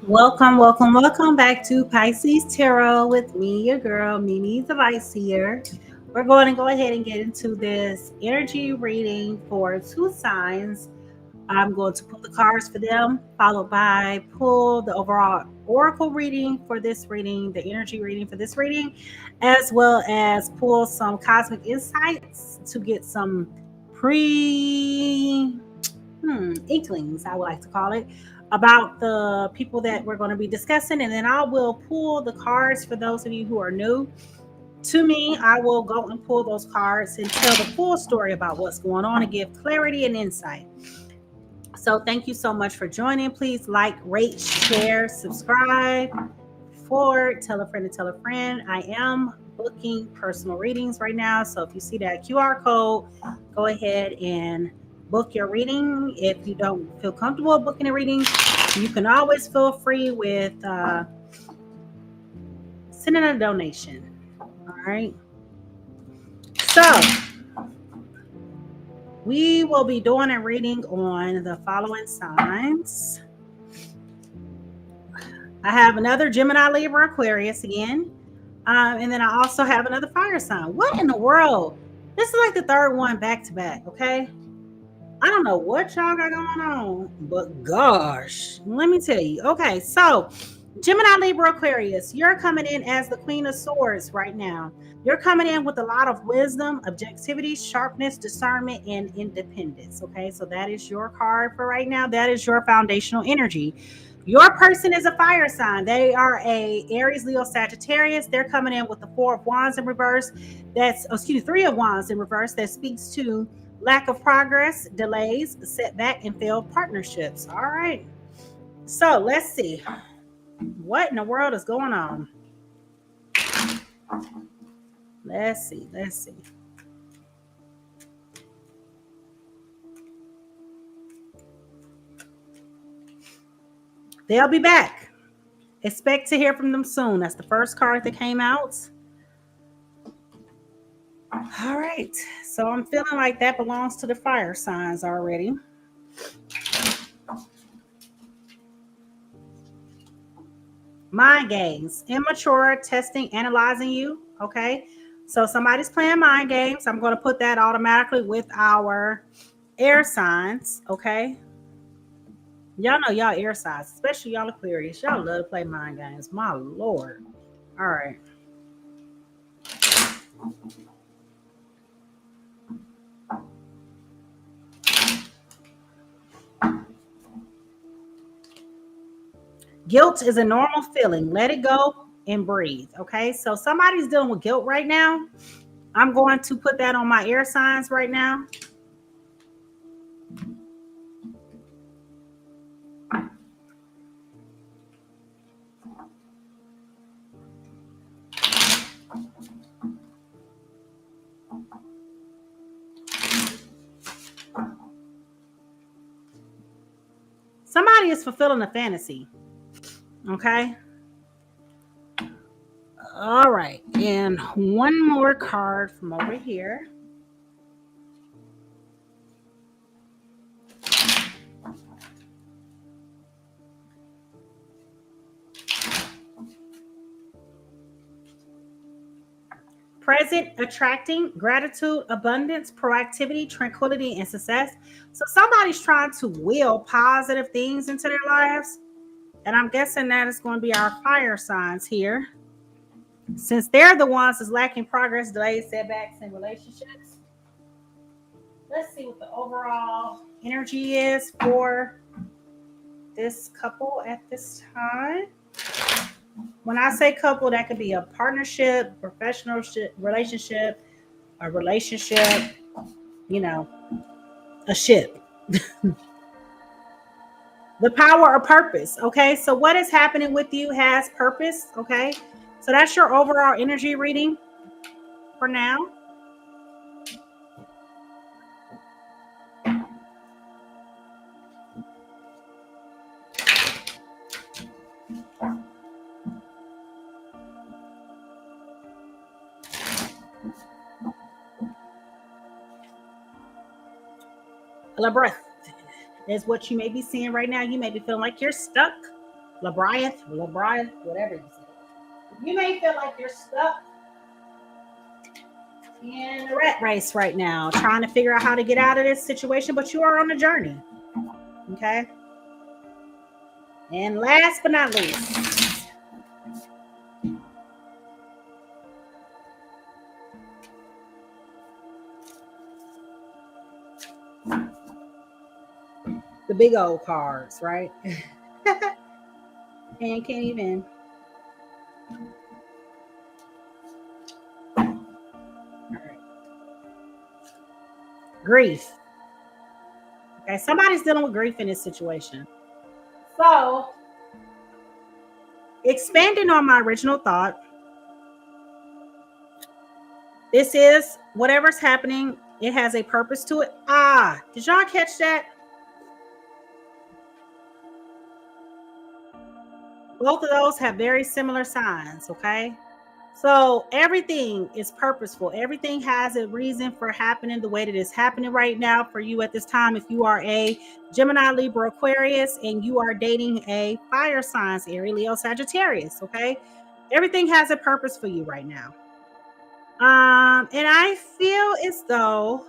Welcome back to Pisces Tarot with me, your girl, Mimi the Vice here. We're going to go ahead and get into this energy reading for two signs. I'm going to pull the cards for them, followed by pull the overall oracle reading for this reading, the energy reading for this reading, as well as pull some cosmic insights to get some pre inklings, I would like to call it, about the people that we're going to be discussing. And then I will pull the cards for those of you who are new to me. I will go and pull those cards and tell the full story about what's going on and give clarity and insight. So thank you so much for joining. Please like, rate, share, subscribe, forward, tell a friend to tell a friend. I am booking personal readings right now. So if you see that QR code, go ahead and book your reading. If you don't feel comfortable booking a reading, you can always feel free with sending a donation. All right. So we will be doing a reading on the following signs. I have another Gemini, Libra, Aquarius again. And then I also have another fire sign. What in the world? This is like the third one back to back, okay? I don't know what y'all got going on, but gosh, let me tell you. Okay, so Gemini, Libra, Aquarius, you're coming in as the Queen of Swords right now. You're coming in with a lot of wisdom, objectivity, sharpness, discernment, and independence. Okay, so that is your card for right now. That is your foundational energy. Your person is a fire sign. They are a Aries, Leo, Sagittarius. They're coming in with the Four of Wands in reverse. Three of Wands in reverse. That speaks to lack of progress, delays, setback, and failed partnerships. All right. So let's see. What in the world is going on? Let's see. They'll be back. Expect to hear from them soon. That's the first card that came out. All right. So I'm feeling like that belongs to the fire signs already. Mind games, immature, testing, analyzing you. Okay. So somebody's playing mind games. I'm going to put that automatically with our air signs. Okay. Y'all know y'all air signs, especially y'all Aquarius. Y'all love to play mind games. My Lord. All right. Guilt is a normal feeling. Let it go and breathe. Okay. So somebody's dealing with guilt right now. I'm going to put that on my air signs right now. Somebody is fulfilling a fantasy. Okay. All right. And one more card from over here. Present, attracting, gratitude, abundance, proactivity, tranquility, and success. So somebody's trying to will positive things into their lives. And I'm guessing that is going to be our fire signs here. Since they're the ones that's lacking progress, delays, setbacks, and relationships. Let's see what the overall energy is for this couple at this time. When I say couple, that could be a partnership, professional relationship, a relationship, you know, a ship. The power of purpose. Okay. So what is happening with you has purpose. Okay. So that's your overall energy reading for now. A breath is what you may be seeing right now. You may be feeling like you're stuck. Labriath, whatever you say. You may feel like you're stuck in a rat race right now, trying to figure out how to get out of this situation, but you are on a journey. Okay. And last but not least, the big old cards, right? And can't even. All right. Grief. Okay, somebody's dealing with grief in this situation. So, expanding on my original thought, this is whatever's happening, it has a purpose to it. Did y'all catch that? Both of those have very similar signs, okay? So everything is purposeful. Everything has a reason for happening the way that it's happening right now for you at this time. If you are a Gemini, Libra, Aquarius, and you are dating a fire signs, Aries, Leo, Sagittarius, okay? Everything has a purpose for you right now. And I feel as though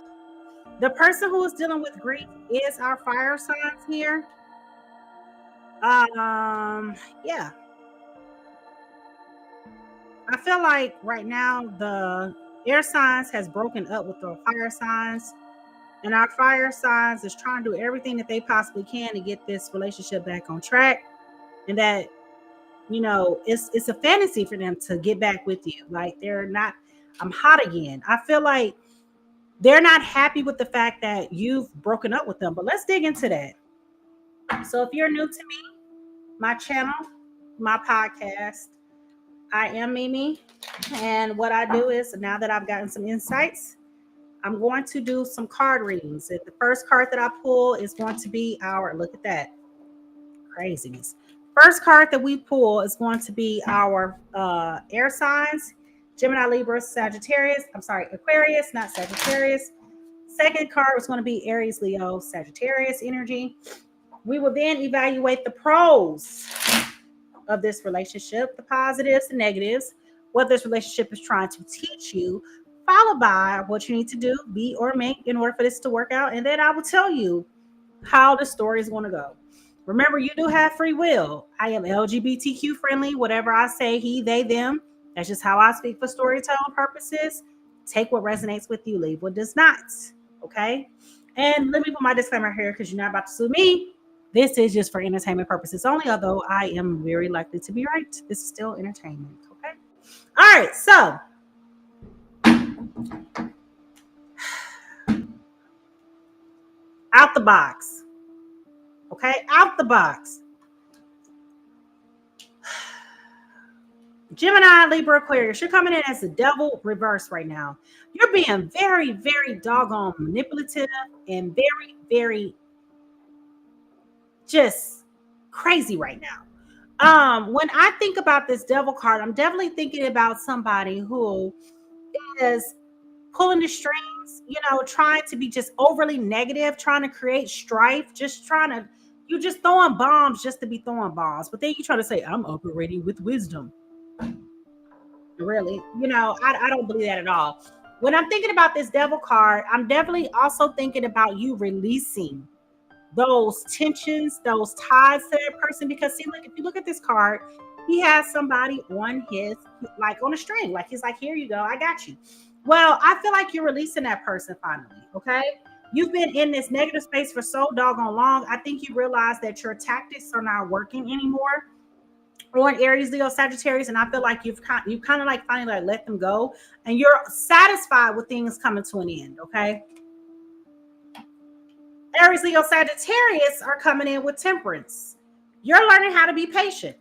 the person who is dealing with grief is our fire signs here. Yeah. I feel like right now the air signs has broken up with the fire signs, and our fire signs is trying to do everything that they possibly can to get this relationship back on track. And that, it's a fantasy for them to get back with you. Like they're not, I'm hot again. I feel like they're not happy with the fact that you've broken up with them. But let's dig into that. So if you're new to me, my channel, my podcast, I am Mimi. And what I do is, now that I've gotten some insights, I'm going to do some card readings. And the first card that I pull is going to be look at that craziness. First card that we pull is going to be our air signs, Gemini, Libra, Sagittarius. I'm sorry, Aquarius, not Sagittarius. Second card was going to be Aries, Leo, Sagittarius energy. We will then evaluate the pros of this relationship, the positives, the negatives, what this relationship is trying to teach you, followed by what you need to do, be or make in order for this to work out. And then I will tell you how the story is going to go. Remember, you do have free will. I am LGBTQ friendly. Whatever I say, he, they, them. That's just how I speak for storytelling purposes. Take what resonates with you, leave what does not. Okay? And let me put my disclaimer here because you're not about to sue me. This is just for entertainment purposes only, although I am very likely to be right. This is still entertainment. Okay? All right. So, out the box. Okay? Out the box. Gemini, Libra, Aquarius, you're coming in as the devil reverse right now. You're being very, very doggone manipulative and very, very just crazy right now. When I think about this devil card, I'm definitely thinking about somebody who is pulling the strings, trying to be just overly negative, trying to create strife, you just throwing bombs just to be throwing bombs. But then you try to say, I'm operating with wisdom. Really, I don't believe that at all. When I'm thinking about this devil card, I'm definitely also thinking about you releasing those tensions, those ties to that person. Because see, look, if you look at this card, he has somebody on his, like on a string, like he's like, here you go, I got you. Well, I feel like you're releasing that person finally. Okay, you've been in this negative space for so doggone long. I think you realize that your tactics are not working anymore on Aries, Leo, Sagittarius, and I feel like you've kind of like finally like let them go, and you're satisfied with things coming to an end. Okay, Aries, Leo, Sagittarius are coming in with temperance. You're learning how to be patient.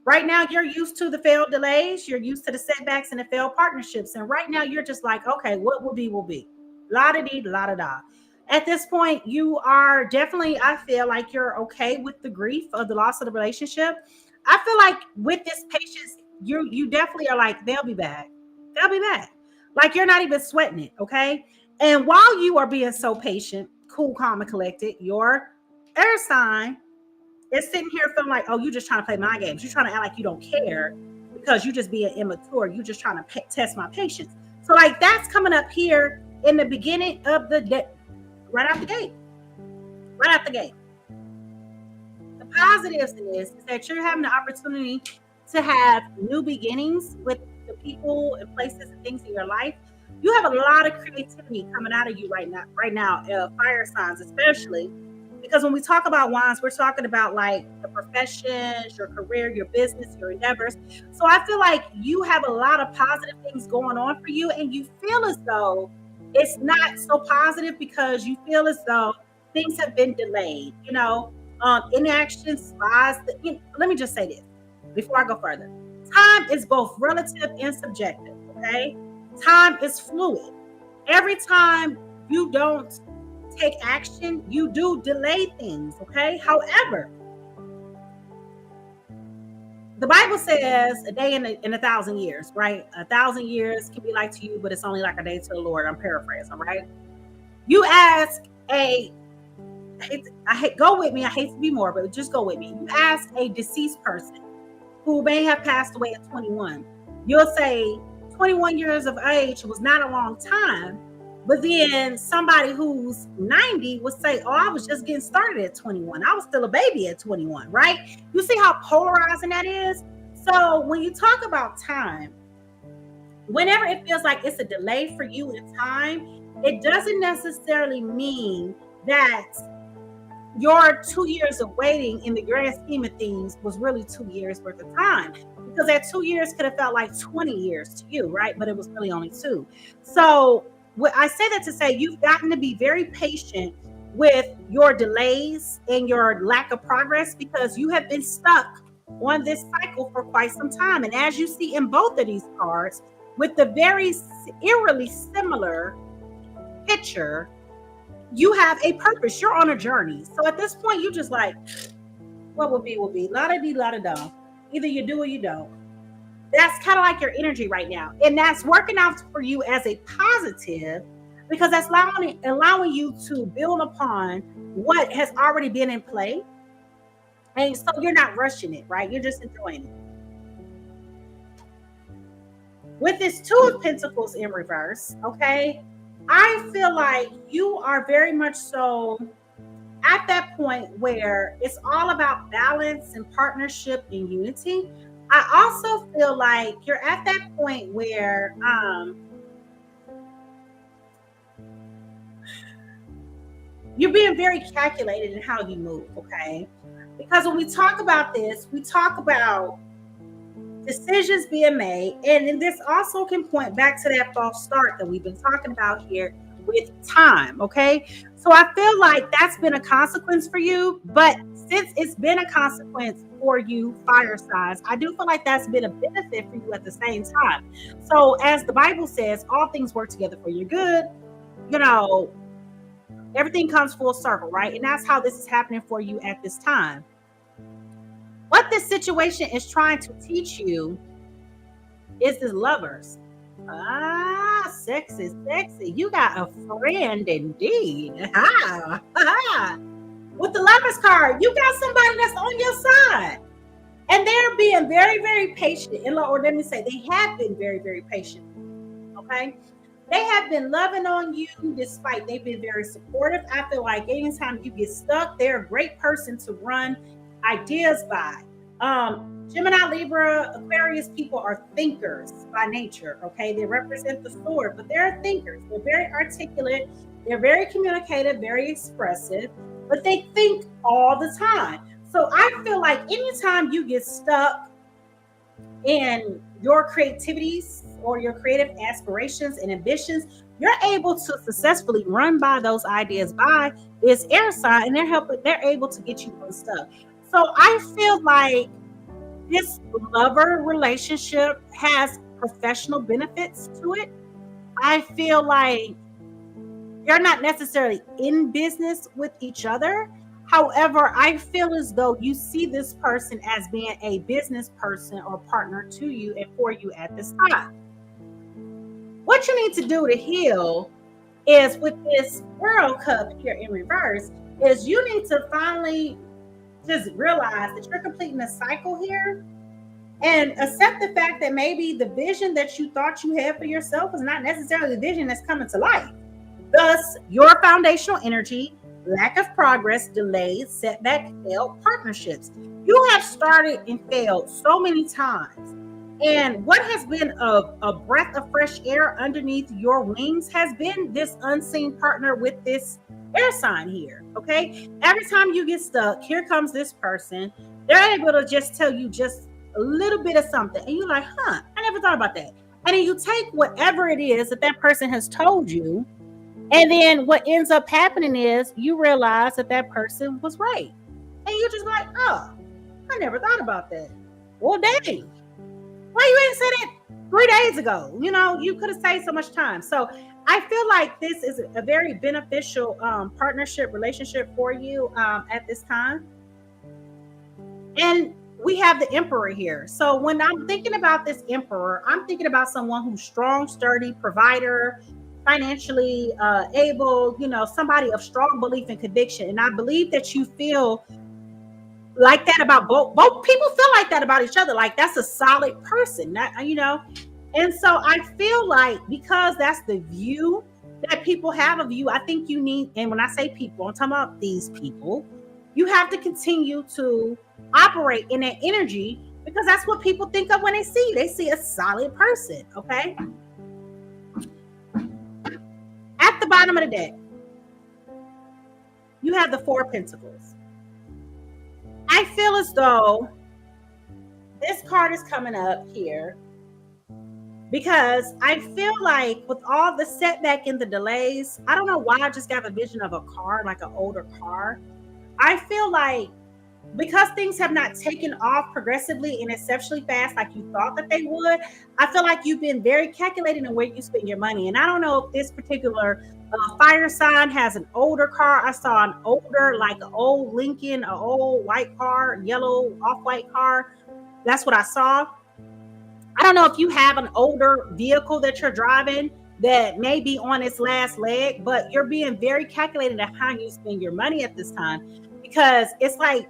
Right now, you're used to the failed delays. You're used to the setbacks and the failed partnerships. And right now, you're just like, okay, what will be, will be. La-da-dee, la-da-da. At this point, you are definitely, I feel like you're okay with the grief of the loss of the relationship. I feel like with this patience, you definitely are like, they'll be back. They'll be back. Like you're not even sweating it, okay? And while you are being so patient, cool, calm, and collected, your air sign It's sitting here feeling like, oh, you just trying to play my games. You're trying to act like you don't care because you just being immature. You just trying to test my patience. So like that's coming up here in the beginning of the day, right out the gate, right out the gate. The positives in this is that you're having the opportunity to have new beginnings with the people and places and things in your life. You have a lot of creativity coming out of you right now, fire signs especially, because when we talk about wands, we're talking about like the professions, your career, your business, your endeavors. So I feel like you have a lot of positive things going on for you, and you feel as though it's not so positive because you feel as though things have been delayed. Inaction, spies. Let me just say this before I go further. Time is both relative and subjective. Okay, time is fluid. Every time you don't take action, you do delay things, okay? However, the Bible says a day in 1,000 years, right? 1,000 years can be like to you, but it's only like a day to the Lord. I'm paraphrasing, right? You ask go with me. I hate to be more, but just go with me. You ask a deceased person who may have passed away at 21. You'll say 21 years of age was not a long time. But then somebody who's 90 would say, oh, I was just getting started at 21. I was still a baby at 21, right? You see how polarizing that is? So when you talk about time, whenever it feels like it's a delay for you in time, it doesn't necessarily mean that your 2 years of waiting in the grand scheme of things was really 2 years worth of time. Because that 2 years could have felt like 20 years to you, right? But it was really only 2. So I say that to say you've gotten to be very patient with your delays and your lack of progress because you have been stuck on this cycle for quite some time. And as you see in both of these cards, with the very eerily similar picture, you have a purpose. You're on a journey. So at this point, you just like, what will be, will be. La-da-dee, la-da-da. Either you do or you don't. That's kind of like your energy right now. And that's working out for you as a positive because that's allowing you to build upon what has already been in play. And so you're not rushing it, right? You're just enjoying it. With this 2 of Pentacles in reverse, okay, I feel like you are very much so at that point where it's all about balance and partnership and unity. I also feel like you're at that point where you're being very calculated in how you move, okay? Because when we talk about this, we talk about decisions being made, and this also can point back to that false start that we've been talking about here with time, okay? So I feel like that's been a consequence for you, but since it's been a consequence for you, fire signs, I do feel like that's been a benefit for you at the same time. So as the Bible says, all things work together for your good. Everything comes full circle, right? And that's how this is happening for you at this time. What this situation is trying to teach you is this Lovers. Sexy. You got a friend indeed. With the Lovers card, you got somebody that's on your side. And they're being very, very patient. Or let me say, they have been very, very patient. Okay? They have been loving on you despite they've been very supportive. I feel like anytime you get stuck, they're a great person to run ideas by. Gemini, Libra, Aquarius people are thinkers by nature, okay? They represent the sword, but they're thinkers. They're very articulate. They're very communicative, very expressive, but they think all the time. So I feel like anytime you get stuck in your creativities or your creative aspirations and ambitions, you're able to successfully run by those ideas by this air sign, and they're able to get you unstuck. So I feel like this lover relationship has professional benefits to it. I feel like you're not necessarily in business with each other. However, I feel as though you see this person as being a business person or partner to you and for you at this time. What you need to do to heal is with this World Cup here in reverse is you need to finally just realize that you're completing a cycle here and accept the fact that maybe the vision that you thought you had for yourself is not necessarily the vision that's coming to life. Thus, your foundational energy, lack of progress, delays, setback, failed partnerships. You have started and failed so many times. And what has been a breath of fresh air underneath your wings has been this unseen partner with this air sign here. Okay. Every time you get stuck, here comes this person. They're able to just tell you just a little bit of something. And you're like, huh, I never thought about that. And then you take whatever it is that that person has told you, and then what ends up happening is you realize that that person was right. And you're just like, oh, I never thought about that. Well, dang. Why you ain't said it 3 days ago? You know, you could have saved so much time. So I feel like this is a very beneficial partnership relationship for you at this time. And we have the emperor here. So when I'm thinking about this emperor, I'm thinking about someone who's strong, sturdy, provider, financially able, you know, somebody of strong belief and conviction. And I believe that you feel like that about both people feel like that about each other. Like that's a solid person, that, you know. And so I feel like because that's the view that people have of you, I think you need, and when I say people, I'm talking about these people, you have to continue to operate in that energy because that's what people think of when they see you. They see a solid person, okay? At the bottom of the deck, you have the Four of Pentacles. I feel as though this card is coming up here because I feel like with all the setback and the delays, I don't know why I just got a vision of a car, like an older car. I feel like because things have not taken off progressively and exceptionally fast like you thought that they would, I feel like you've been very calculating in where you spend your money. And I don't know if this particular fire sign has an older car. I saw an older, like an old Lincoln, an old white car, yellow off-white car. That's what I saw. I don't know if you have an older vehicle that you're driving that may be on its last leg, but you're being very calculated at how you spend your money at this time because it's like,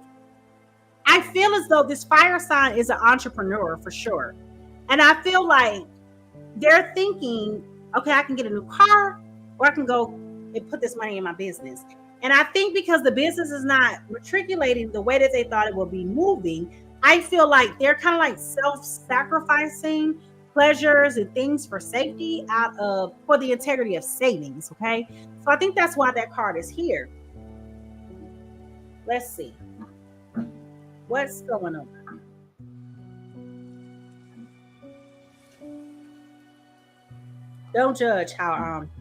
I feel as though this fire sign is an entrepreneur for sure. And I feel like they're thinking, okay, I can get a new car or I can go and put this money in my business. And I think because the business is not matriculating the way that they thought it would be moving, I feel like they're kind of like self-sacrificing pleasures and things for safety for the integrity of savings. Okay. So I think that's why that card is here. Let's see. What's going on? Don't judge how I'm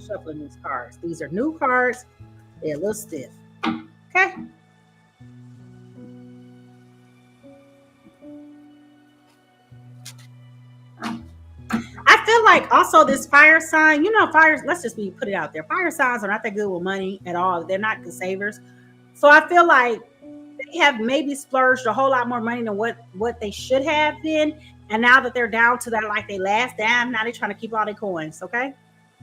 shuffling these cards. These are new cards. They're a little stiff. Okay. I feel like also this fire sign, you know, fires, let's just put it out there. Fire signs are not that good with money at all. They're not good savers. So I feel like they have maybe splurged a whole lot more money than what they should have been. And now that they're down to that, like they last dime, now they're trying to keep all their coins. Okay.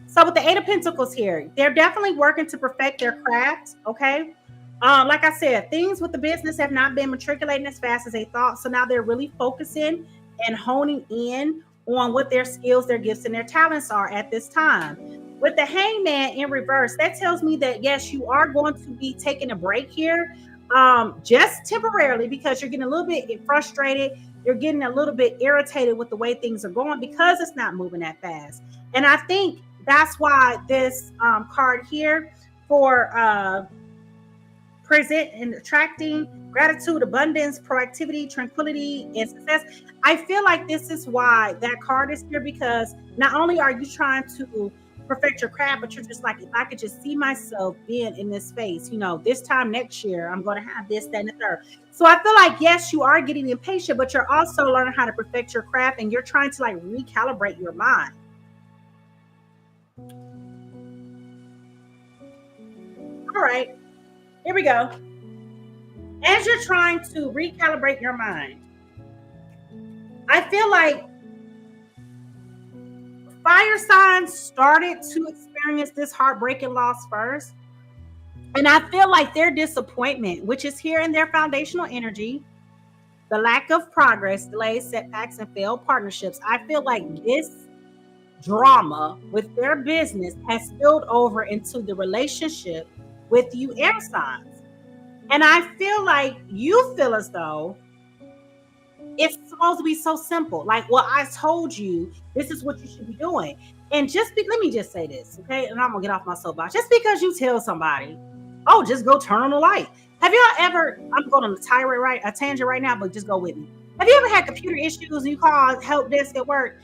So with the Eight of Pentacles here, they're definitely working to perfect their craft. Okay. Like I said, things with the business have not been matriculating as fast as they thought. So now they're really focusing and honing in on what their skills, their gifts, and their talents are at this time. With the Hangman in reverse, that tells me that yes, you are going to be taking a break here, just temporarily, because you're getting a little bit frustrated. You're getting a little bit irritated with the way things are going because it's not moving that fast. And I think that's why this card here for present and attracting gratitude, abundance, proactivity, tranquility, and success. I feel like this is why that card is here, because not only are you trying to perfect your craft, but you're just like, if I could just see myself being in this space, you know, this time next year, I'm going to have this, that, and the third. So I feel like, yes, you are getting impatient, but you're also learning how to perfect your craft, and you're trying to like recalibrate your mind. All right, here we go. As you're trying to recalibrate your mind, I feel like fire signs started to experience this heartbreaking loss first. And I feel like their disappointment, which is here in their foundational energy, the lack of progress, delays, setbacks, and failed partnerships, I feel like this drama with their business has spilled over into the relationship with you air signs. And I feel like you feel as though it's supposed to be so simple. Like, well, I told you this is what you should be doing. And let me just say this, okay? And I'm gonna get off my soapbox. Just because you tell somebody, oh, just go turn on the light. Have y'all ever? I'm going on a tangent right now, but just go with me. Have you ever had computer issues and you call help desk at work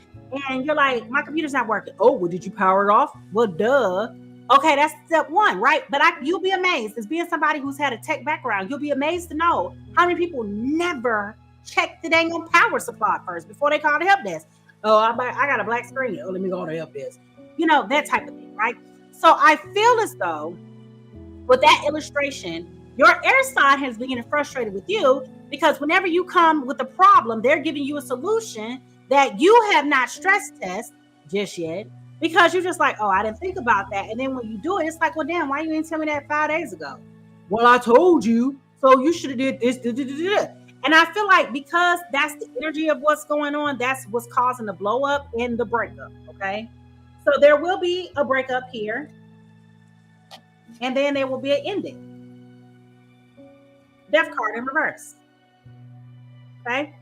and you're like, my computer's not working? Oh, well, did you power it off? Well, duh. Okay, that's step one, right? But you'll be amazed, as being somebody who's had a tech background, you'll be amazed to know how many people never check the dang on power supply first before they call the help desk. Oh, I got a black screen. Oh, let me go to help desk. That type of thing, right? So I feel as though with that illustration, your air sign has been getting frustrated with you because whenever you come with a problem, they're giving you a solution that you have not stress test just yet because you're just like, oh, I didn't think about that. And then when you do it, it's like, well, damn, why you didn't tell me that 5 days ago? Well, I told you, so you should have did this. And I feel like because that's the energy of what's going on, that's what's causing the blow up and the breakup. Okay. So there will be a breakup here. And then there will be an ending. Death card in reverse. Okay.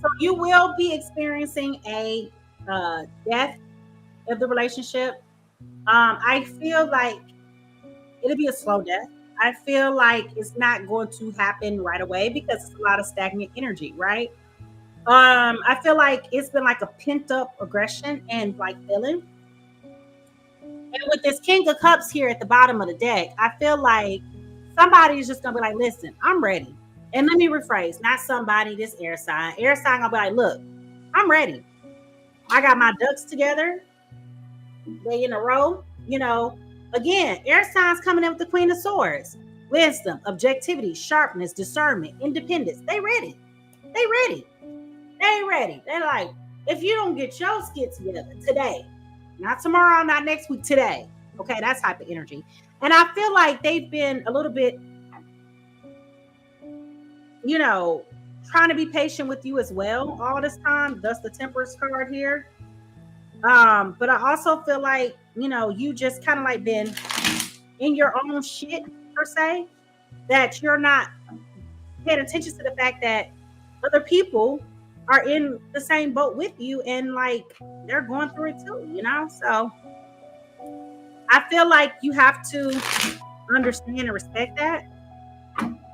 So you will be experiencing a death of the relationship. I feel like it'll be a slow death. I feel like it's not going to happen right away because it's a lot of stagnant energy, right? I feel like it's been like a pent up aggression and like feeling. And with this King of Cups here at the bottom of the deck, I feel like somebody is just gonna be like, listen, I'm ready. And let me rephrase, not somebody, this air sign. Air sign gonna be like, look, I'm ready. I got my ducks together. They in a row, Again, air signs coming in with the Queen of Swords. Wisdom, objectivity, sharpness, discernment, independence. They ready. They ready. They ready. They're like, if you don't get your skit together today, not tomorrow, not next week, today. Okay, that's type of energy. And I feel like they've been a little bit, trying to be patient with you as well all this time. Thus the Temperance card here. But I also feel like, you just kind of like been in your own shit per se, that you're not paying attention to the fact that other people are in the same boat with you and like they're going through it too, So I feel like you have to understand and respect that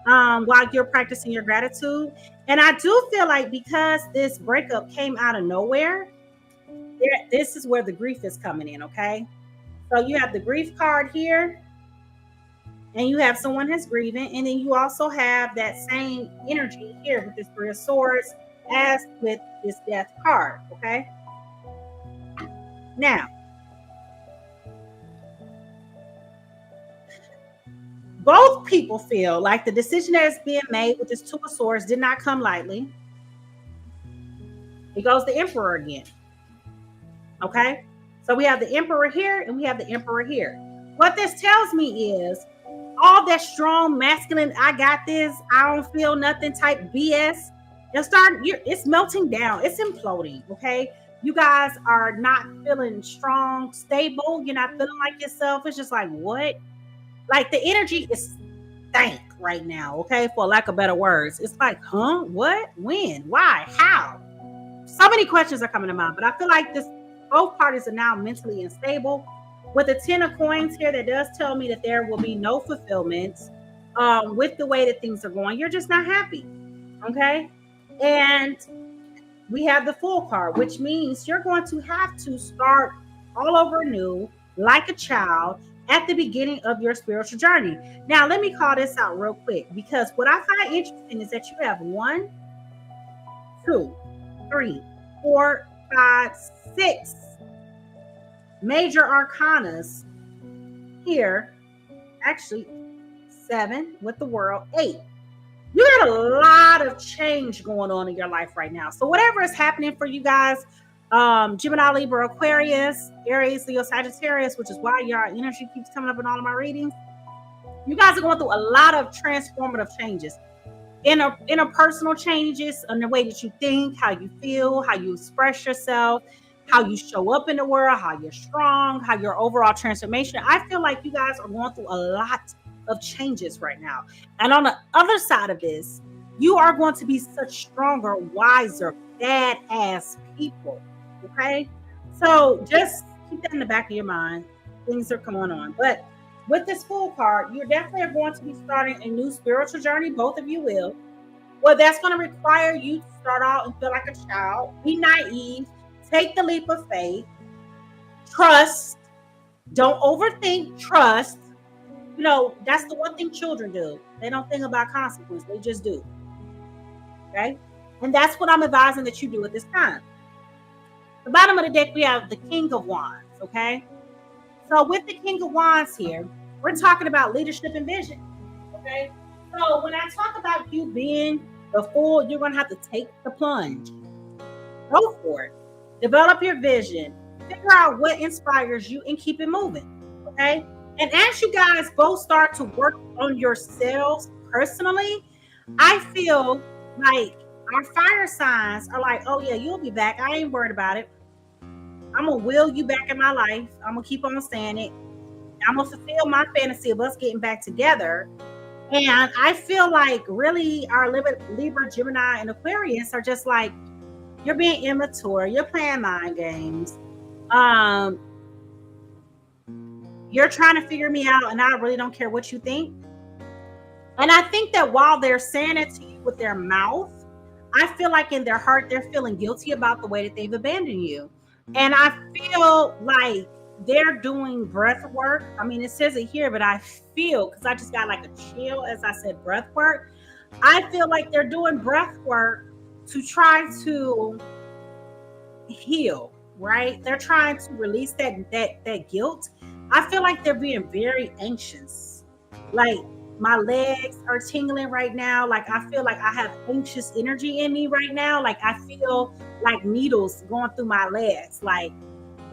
while you're practicing your gratitude. And I do feel like because this breakup came out of nowhere, this is where the grief is coming in, okay? So you have the grief card here, and you have someone that's grieving, and then you also have that same energy here with this Three of Swords as with this Death card, okay? Now, both people feel like the decision that is being made with this Two of Swords did not come lightly. It goes the Emperor again. Okay, so we have the Emperor here and we have the Emperor here. What this tells me is all that strong masculine, I got this, I don't feel nothing type BS. It's melting down, it's imploding. Okay, you guys are not feeling strong, stable. You're not feeling like yourself. It's just like, what? Like the energy is stank right now. Okay, for lack of better words, it's like, huh? What? When? Why? How? So many questions are coming to mind, but I feel like both parties are now mentally unstable. With the 10 of coins here, that does tell me that there will be no fulfillment with the way that things are going. You're just not happy, okay? And we have the Fool card, which means you're going to have to start all over anew, like a child, at the beginning of your spiritual journey. Now, let me call this out real quick, because what I find interesting is that you have 1, 2, 3, 4, 5, 6 major arcanas here. Actually, 7 with the World, 8. You got a lot of change going on in your life right now. So whatever is happening for you guys, Gemini, Libra, Aquarius, Aries, Leo, Sagittarius, which is why your energy keeps coming up in all of my readings. You guys are going through a lot of transformative changes. Interpersonal changes in the way that you think, how you feel, how you express yourself, how you show up in the world, how you're strong, how your overall transformation. I feel like you guys are going through a lot of changes right now. And on the other side of this, you are going to be such stronger, wiser, badass people. Okay? So just keep that in the back of your mind. Things are going on. But with this Fool card, you definitely are going to be starting a new spiritual journey. Both of you will. Well, that's going to require you to start out and feel like a child. Be naive. Take the leap of faith. Trust. Don't overthink. Trust. You know, that's the one thing children do. They don't think about consequences. They just do. Okay? And that's what I'm advising that you do at this time. The bottom of the deck, we have the King of Wands. Okay? So with the King of Wands here, we're talking about leadership and vision. Okay? So when I talk about you being the Fool, you're going to have to take the plunge. Go for it. Develop your vision. Figure out what inspires you and keep it moving. Okay? And as you guys both start to work on yourselves personally, I feel like our fire signs are like, oh yeah, you'll be back. I ain't worried about it. I'm going to will you back in my life. I'm going to keep on saying it. I'm going to fulfill my fantasy of us getting back together. And I feel like really our Libra, Gemini, and Aquarius are just like, you're being immature. You're playing mind games. You're trying to figure me out, and I really don't care what you think. And I think that while they're saying it to you with their mouth, I feel like in their heart, they're feeling guilty about the way that they've abandoned you. And I feel like they're doing breath work. I mean, it says it here, but I feel, because I just got like a chill as I said breath work. I feel like they're doing breath work to try to heal, right? They're trying to release that guilt. I feel like they're being very anxious. Like my legs are tingling right now. Like I feel like I have anxious energy in me right now. Like I feel like needles going through my legs. Like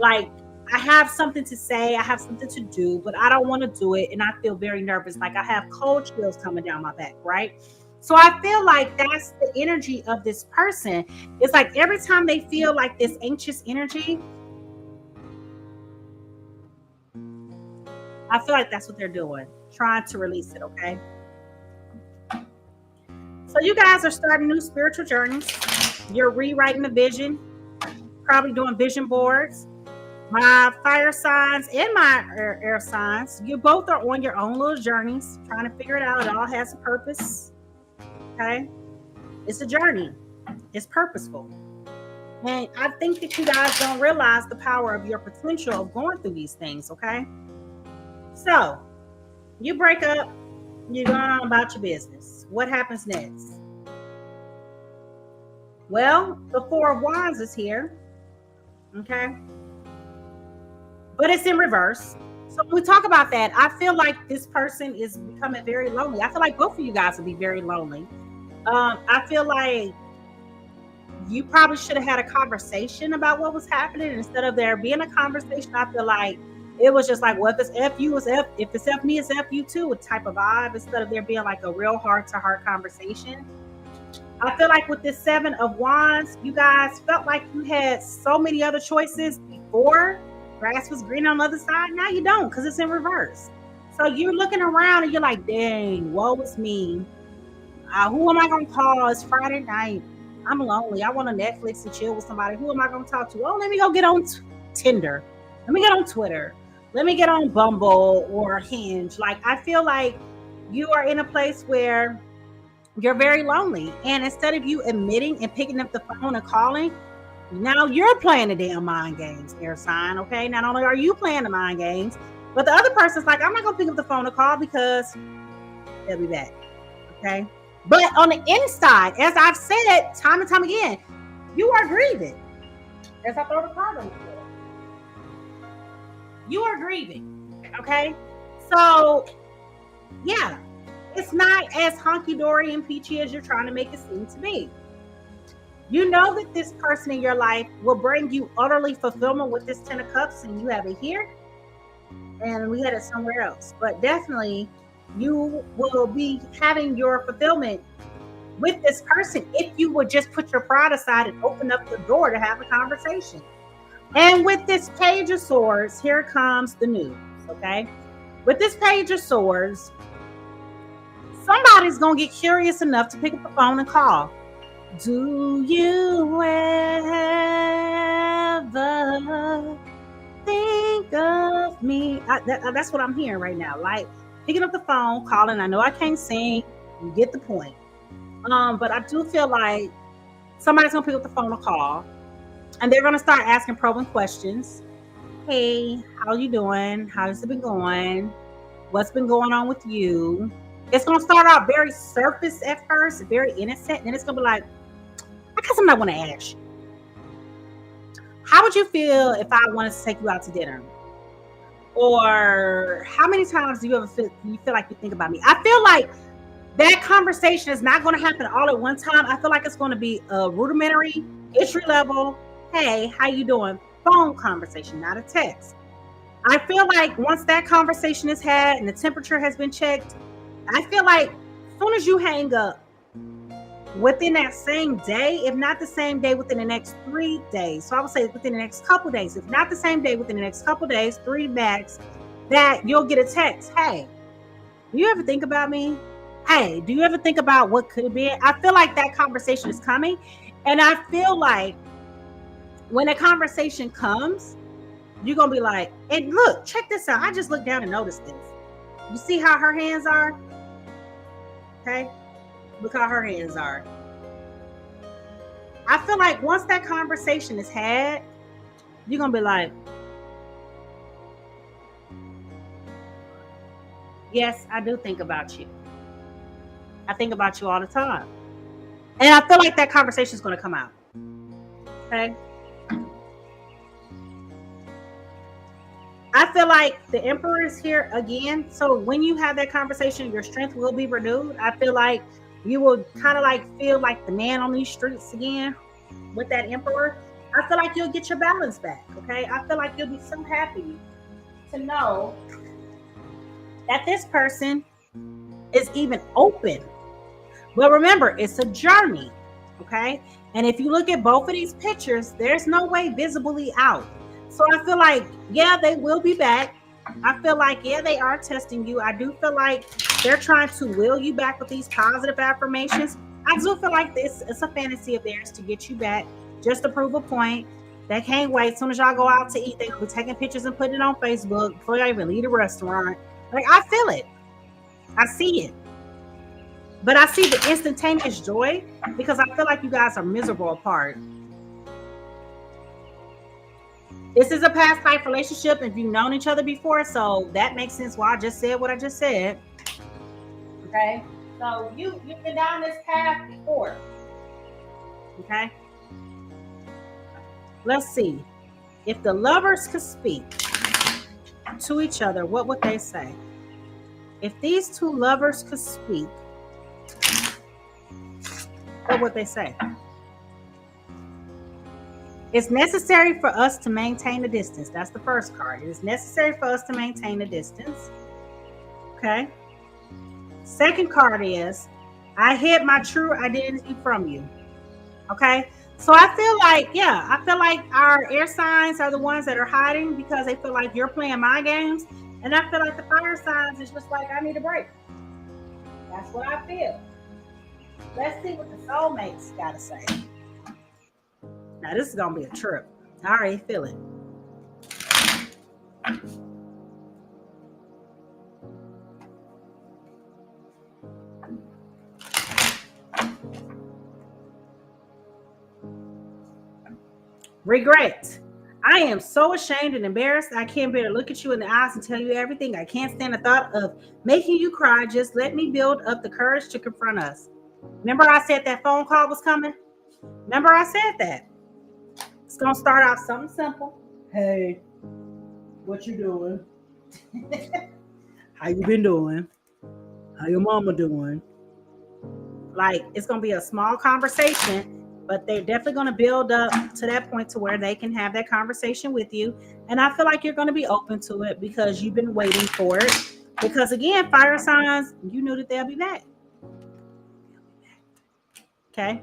I have something to say, I have something to do, but I don't want to do it. And I feel very nervous. Like I have cold chills coming down my back, right? So I feel like that's the energy of this person. It's like every time they feel like this anxious energy, I feel like that's what they're doing, trying to release it, okay? So you guys are starting new spiritual journeys. You're rewriting the vision, probably doing vision boards. My fire signs and my air signs, you both are on your own little journeys, trying to figure it out. It all has a purpose, okay? It's a journey. It's purposeful. And I think that you guys don't realize the power of your potential of going through these things, okay? So, you break up, you're going on about your business. What happens next? Well, the Four of Wands is here, okay? But it's in reverse. So when we talk about that, I feel like this person is becoming very lonely. I feel like both of you guys will be very lonely. I feel like you probably should have had a conversation about what was happening instead of there being a conversation. I feel like it was just like, well, if it's F you, it's F. If it's F me, it's F you too, a type of vibe instead of there being like a real heart-to-heart conversation. I feel like with this Seven of Wands, you guys felt like you had so many other choices before. Grass was green on the other side. Now you don't, because it's in reverse. So you're looking around and you're like, dang, woe is me. Who am I going to call? It's Friday night. I'm lonely. I want to Netflix and chill with somebody. Who am I going to talk to? Oh, let me go get on Tinder. Let me get on Twitter. Let me get on Bumble or Hinge. Like, I feel like you are in a place where you're very lonely. And instead of you admitting and picking up the phone and calling, now you're playing the damn mind games, air sign, okay? Not only are you playing the mind games, but the other person's like, I'm not going to pick up the phone and call because they'll be back, okay? But on the inside, as I've said time and time again, you are grieving. As I throw the card on the floor. You are grieving, okay? So, yeah, it's not as hunky-dory and peachy as you're trying to make it seem to be. You know that this person in your life will bring you utterly fulfillment with this Ten of Cups, and you have it here, and we had it somewhere else. But definitely, you will be having your fulfillment with this person if you would just put your pride aside and open up the door to have a conversation. And with this Page of Swords, here comes the news, okay? With this Page of Swords, somebody's going to get curious enough to pick up the phone and call. Do you ever think of me? That's what I'm hearing right now. Like picking up the phone, calling. I know I can't sing. You get the point. But I do feel like somebody's gonna pick up the phone and call, and they're gonna start asking probing questions. Hey, how you doing? How's it been going? What's been going on with you? It's gonna start out very surface at first, very innocent, and then it's gonna be like, I got something I want to ask you. How would you feel if I wanted to take you out to dinner? Or how many times do you feel like you think about me? I feel like that conversation is not going to happen all at one time. I feel like it's going to be a rudimentary, entry level, hey, how you doing? Phone conversation, not a text. I feel like once that conversation is had and the temperature has been checked, I feel like as soon as you hang up, within that same day, if not the same day, within the next 3 days. So I would say within the next couple days, if not the same day, within the next couple days, 3 max, that you'll get a text. Hey, do you ever think about me? Hey, do you ever think about what could have been? I feel like that conversation is coming. And I feel like when a conversation comes, you're going to be like, and look, check this out. I just looked down and noticed this. You see how her hands are? Okay. Look how her hands are. I feel like once that conversation is had, you're going to be like, yes, I do think about you. I think about you all the time. And I feel like that conversation is going to come out. Okay. I feel like the Emperor is here again. So when you have that conversation, your strength will be renewed. I feel like you will kind of like feel like the man on these streets again with that Emperor. I feel like you'll get your balance back. Okay. I feel like you'll be so happy to know that this person is even open. But remember, it's a journey. Okay. And if you look at both of these pictures, there's no way visibly out. So I feel like, yeah, they will be back. I feel like, yeah, they are testing you. I do feel like they're trying to will you back with these positive affirmations. I do feel like this is a fantasy of theirs to get you back, just to prove a point. They can't wait. As soon as y'all go out to eat, they'll be taking pictures and putting it on Facebook before y'all even leave the restaurant. Like, I feel it. I see it. But I see the instantaneous joy because I feel like you guys are miserable apart. This is a past life relationship if you've known each other before, so that makes sense why I just said what I just said. Okay, so you've been down this path before. Okay, let's see. If the lovers could speak to each other, what would they say? If these two lovers could speak, what would they say? It's necessary for us to maintain a distance. That's the first card. It is necessary for us to maintain a distance. Okay. Second card is, I hid my true identity from you. Okay. So I feel like, yeah, I feel like our air signs are the ones that are hiding because they feel like you're playing my games. And I feel like the fire signs is just like, I need a break. That's what I feel. Let's see what the soulmates got to say. Now, this is going to be a trip. I already feel it. Regret. I am so ashamed and embarrassed. I can't bear to look at you in the eyes and tell you everything. I can't stand the thought of making you cry. Just let me build up the courage to confront us. Remember I said that phone call was coming? Remember I said that? It's going to start off something simple. Hey, what you doing? How you been doing? How your mama doing? Like, it's going to be a small conversation, but they're definitely going to build up to that point to where they can have that conversation with you. And I feel like you're going to be open to it because you've been waiting for it. Because again, fire signs, you knew that they'll be back. Okay.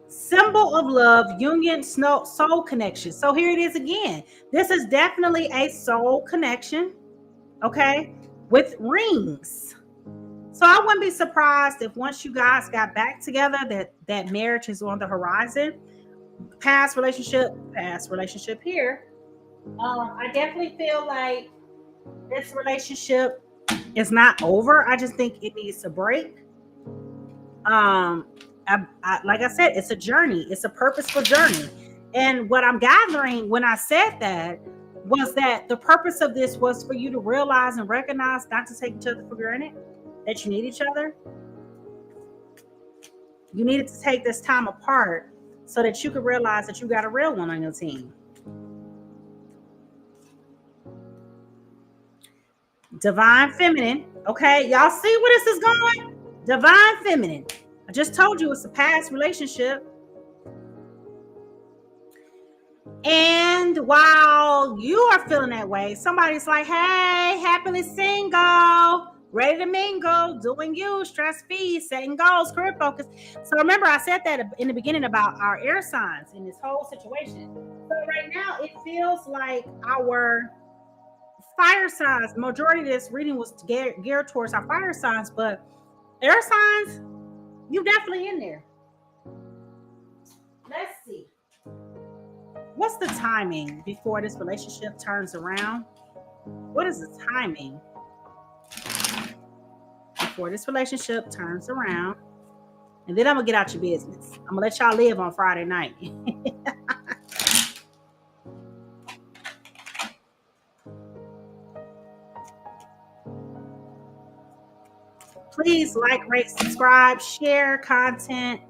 Symbol of love, union, soul connection. So here it is again. This is definitely a soul connection, okay, with rings. So I wouldn't be surprised if once you guys got back together, that marriage is on the horizon. Past relationship here. I definitely feel like this relationship is not over. I just think it needs a break. Like I said, it's a journey. It's a purposeful journey. And what I'm gathering when I said that was that the purpose of this was for you to realize and recognize, not to take each other for granted, that you need each other. You needed to take this time apart so that you could realize that you got a real one on your team. Divine feminine. Okay, y'all see where this is going? Divine feminine. I just told you it's a past relationship. And while you are feeling that way, somebody's like, hey, happily single, ready to mingle, doing you, stress-free, setting goals, career focus. So remember, I said that in the beginning about our air signs in this whole situation. So right now, it feels like our fire signs, the majority of this reading was geared towards our fire signs, but air signs, you definitely in there. Let's see. What's the timing before this relationship turns around? What is the timing before this relationship turns around? And then I'm going to get out your business. I'm going to let y'all live on Friday night. Please like, rate, subscribe, share content.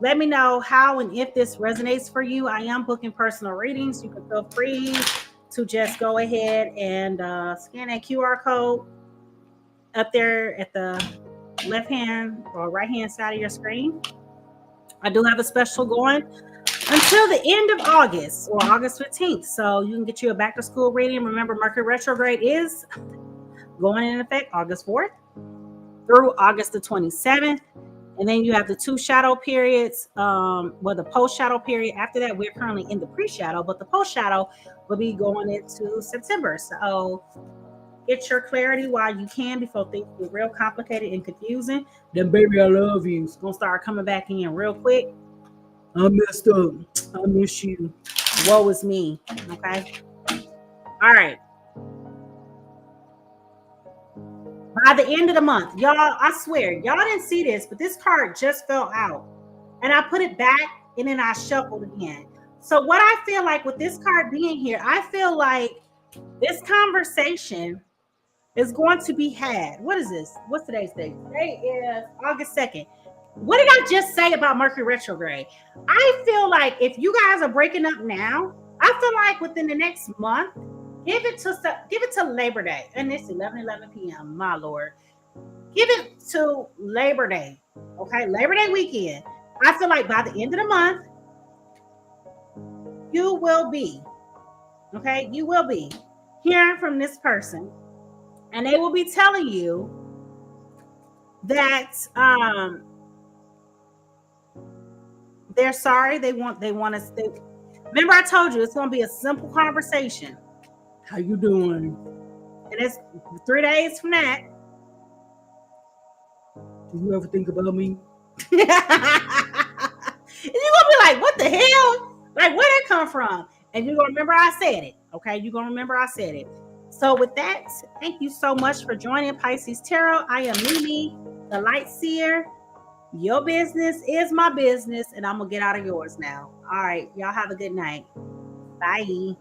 Let me know how and if this resonates for you. I am booking personal readings. You can feel free to just go ahead and scan that QR code up there at the left hand or right hand side of your screen. I do have a special going until the end of August or August 15th. So you can get you a back to school reading. Remember, Mercury retrograde is going in effect August 4th through August the 27th. And then you have the 2 shadow periods, the post shadow period. After that, we're currently in the pre-shadow, but the post shadow will be going into September. So get your clarity while you can before things get real complicated and confusing. Then, baby, I love you. It's going to start coming back in real quick. I messed up. I miss you. Woe is me. Okay. All right. By the end of the month, y'all, I swear, y'all didn't see this, but this card just fell out. And I put it back and then I shuffled again. So what I feel like with this card being here, I feel like this conversation is going to be had. What is this? What's today's date? Today is August 2nd. What did I just say about Mercury retrograde? I feel like if you guys are breaking up now, I feel like within the next month, give it to Labor Day. And it's 11 p.m., my Lord. Give it to Labor Day. Okay, Labor Day weekend. I feel like by the end of the month, you will be hearing from this person. And they will be telling you that they're sorry. They want us. Remember, I told you it's going to be a simple conversation. How you doing? And it's 3 days from that. Do you ever think about me? And you're going to be like, what the hell? Like, where'd that come from? And you're going to remember I said it. Okay? You're going to remember I said it. So with that, thank you so much for joining Pisces Tarot. I am Mimi, the Light Seer. Your business is my business, and I'm going to get out of yours now. All right. Y'all have a good night. Bye.